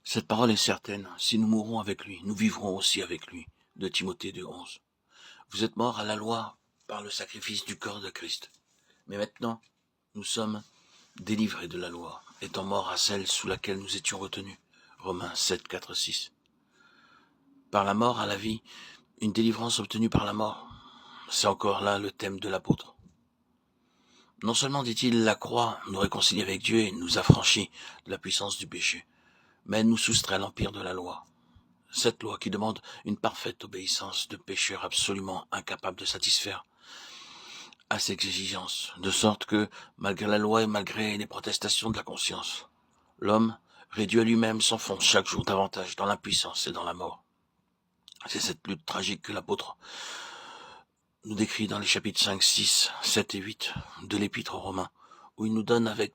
Cette parole est certaine, si nous mourrons avec lui, nous vivrons aussi avec lui. De Timothée 2,11. Vous êtes morts à la loi par le sacrifice du corps de Christ. Mais maintenant, nous sommes délivrés de la loi, étant morts à celle sous laquelle nous étions retenus. Romains 7, 4, 6. Par la mort à la vie, une délivrance obtenue par la mort. C'est encore là le thème de l'apôtre. Non seulement, dit-il, la croix nous réconcilie avec Dieu et nous affranchit de la puissance du péché, mais elle nous soustrait à l'empire de la loi. Cette loi qui demande une parfaite obéissance de pécheurs absolument incapables de satisfaire à ses exigences, de sorte que, malgré la loi et malgré les protestations de la conscience, l'homme, réduit à lui-même, s'enfonce chaque jour davantage dans l'impuissance et dans la mort. C'est cette lutte tragique que l'apôtre nous décrit dans les chapitres 5, 6, 7 et 8 de l'Épître aux Romains, où il nous donne avec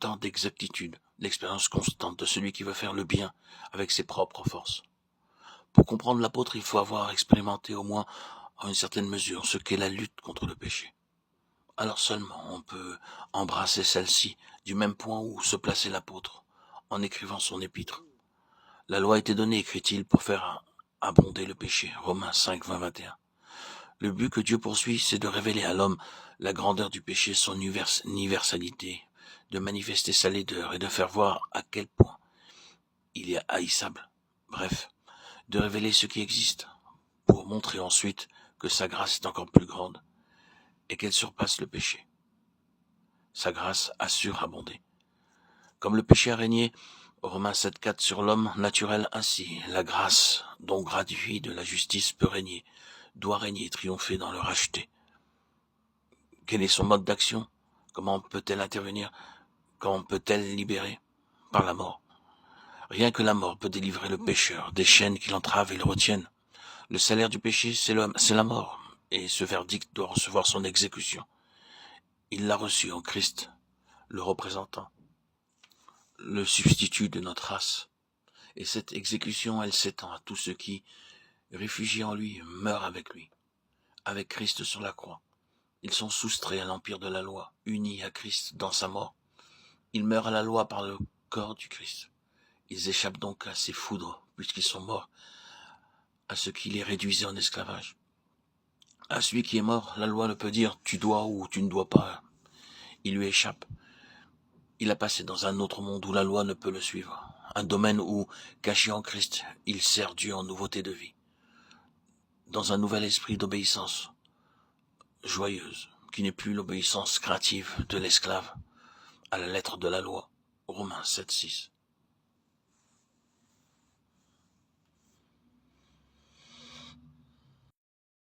tant d'exactitude l'expérience constante de celui qui veut faire le bien avec ses propres forces. Pour comprendre l'apôtre, il faut avoir expérimenté au moins en une certaine mesure ce qu'est la lutte contre le péché. Alors seulement on peut embrasser celle-ci du même point où se plaçait l'apôtre en écrivant son épître. La loi a été donnée, écrit-il, pour faire abonder le péché. Romains 5, 20, 21. Le but que Dieu poursuit, c'est de révéler à l'homme la grandeur du péché, son universalité, de manifester sa laideur et de faire voir à quel point il est haïssable. Bref, de révéler ce qui existe, pour montrer ensuite que sa grâce est encore plus grande et qu'elle surpasse le péché. Sa grâce a surabondé. Comme le péché a régné, Romains 7,4 sur l'homme naturel, ainsi la grâce, dont gratuit de la justice peut régner, doit régner et triompher dans le racheté. Quel est son mode d'action? Comment peut-elle intervenir? Comment peut-elle libérer? Par la mort. Rien que la mort peut délivrer le pécheur des chaînes qui l'entravent et le retiennent. Le salaire du péché, c'est la mort, et ce verdict doit recevoir son exécution. Il l'a reçu en Christ, le représentant, le substitut de notre race. Et cette exécution, elle s'étend à tous ceux qui, réfugiés en lui, meurent avec lui, avec Christ sur la croix. Ils sont soustraits à l'empire de la loi, unis à Christ dans sa mort. Ils meurent à la loi par le corps du Christ. Ils échappent donc à ses foudres, puisqu'ils sont morts, à ce qui les réduisait en esclavage. À celui qui est mort, la loi ne peut dire « tu dois » ou « tu ne dois pas ». Il lui échappe. Il a passé dans un autre monde où la loi ne peut le suivre. Un domaine où, caché en Christ, il sert Dieu en nouveauté de vie. Dans un nouvel esprit d'obéissance joyeuse, qui n'est plus l'obéissance craintive de l'esclave à la lettre de la loi. Romains 7, 6.